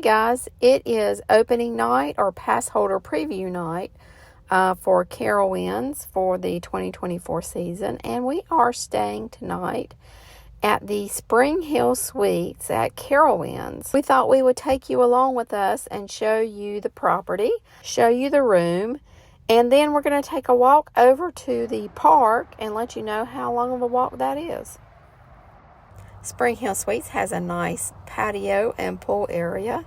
guys, it is opening night or pass holder preview night for Carowinds for the 2024 season, and we are staying tonight at the Springhill Suites at Carowinds. We thought we would take you along with us and show you the property, show you the room, and then we're going to take a walk over to the park and let you know how long of a walk that is. Springhill Suites has a nice patio and pool area,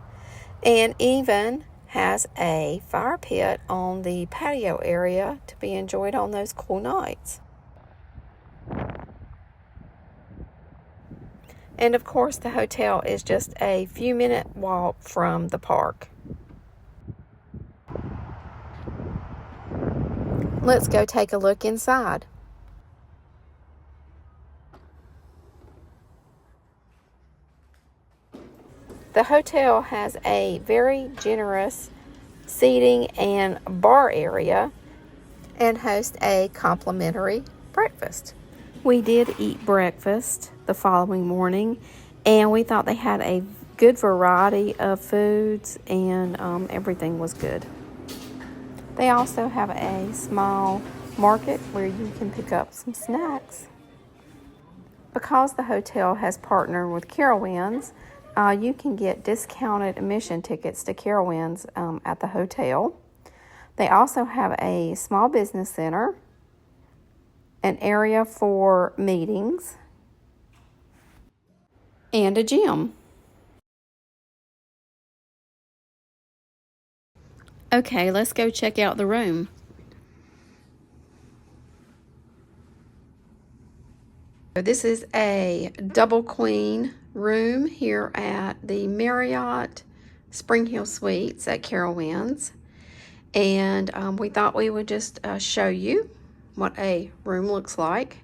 and even has a fire pit on the patio area to be enjoyed on those cool nights. And of course, the hotel is just a few minute walk from the park. Let's go take a look inside. The hotel has a very generous seating and bar area and hosts a complimentary breakfast. We did eat breakfast the following morning, and we thought they had a good variety of foods, and everything was good. They also have a small market where you can pick up some snacks. Because the hotel has partnered with Carowinds, you can get discounted admission tickets to Carowinds at the hotel. They also have a small business center, an area for meetings, and a gym. Okay, let's go check out the room. This is a double queen room here at the Marriott Springhill Suites at Carowinds, and we thought we would just show you what a room looks like.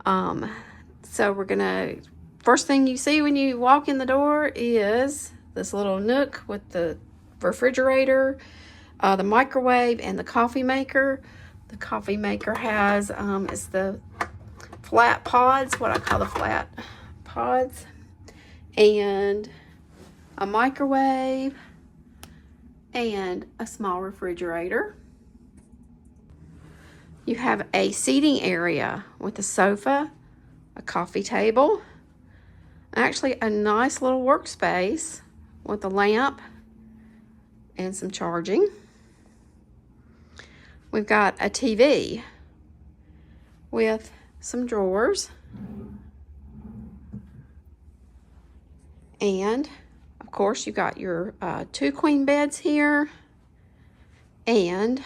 So we're gonna, first thing you see when you walk in the door is this little nook with the refrigerator, the microwave, and the coffee maker. The coffee maker has is the flat pods, what I call the flat pods, and a microwave and a small refrigerator. You have a seating area with a sofa, a coffee table, actually a nice little workspace with a lamp and some charging. We've got a TV with some drawers, and of course you got your 2 queen beds here, and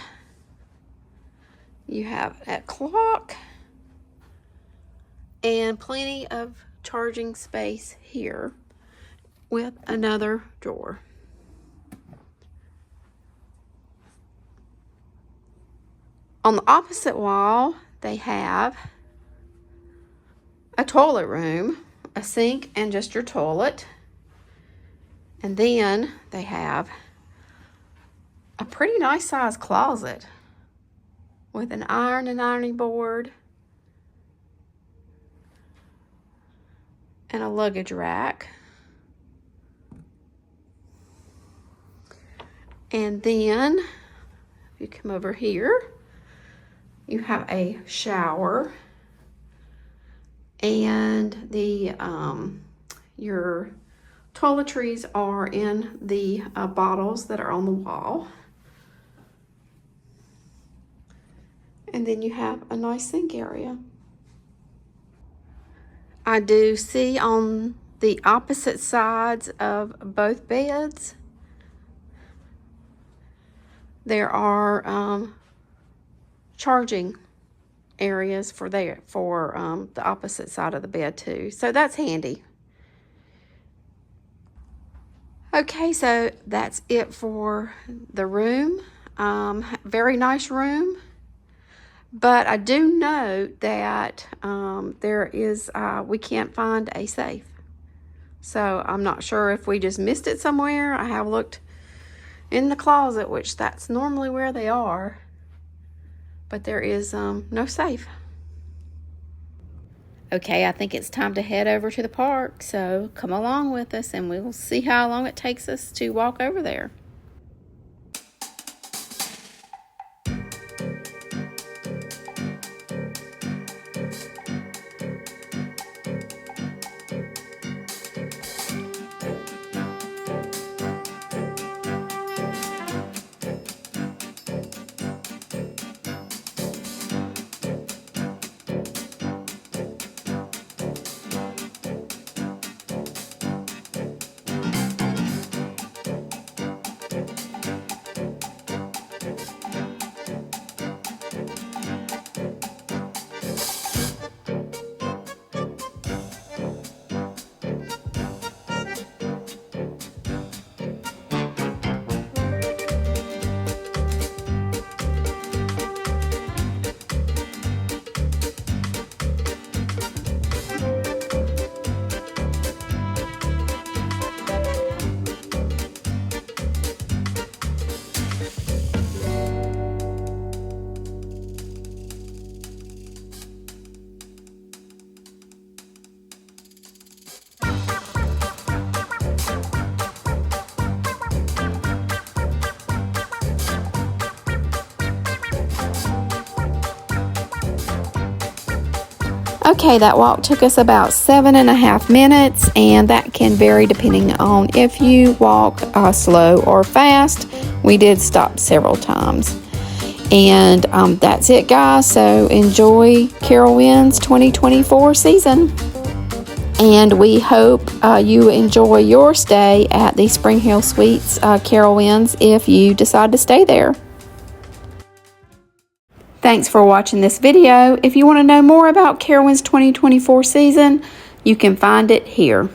you have a clock and plenty of charging space here with another drawer. On the opposite wall, they have a toilet room, a sink, and just your toilet. And then they have a pretty nice sized closet with an iron and ironing board and a luggage rack. And then if you come over here, you have a shower, and the your toiletries are in the bottles that are on the wall. And then you have a nice sink area. I do see on the opposite sides of both beds there are charging areas for the opposite side of the bed too, so that's handy. Okay, so that's it for the room. Very nice room, but I do note that there is we can't find a safe, so I'm not sure if we just missed it somewhere. I have looked in the closet, which that's normally where they are, but there is no safe. Okay, I think it's time to head over to the park, so come along with us and we'll see how long it takes us to walk over there. Okay, that walk took us about 7.5 minutes, and that can vary depending on if you walk slow or fast. We did stop several times. And that's it, guys. So enjoy Carowinds 2024 season. And we hope you enjoy your stay at the Springhill Suites Carowinds if you decide to stay there. Thanks for watching this video. If you want to know more about Carowinds 2024 season, you can find it here.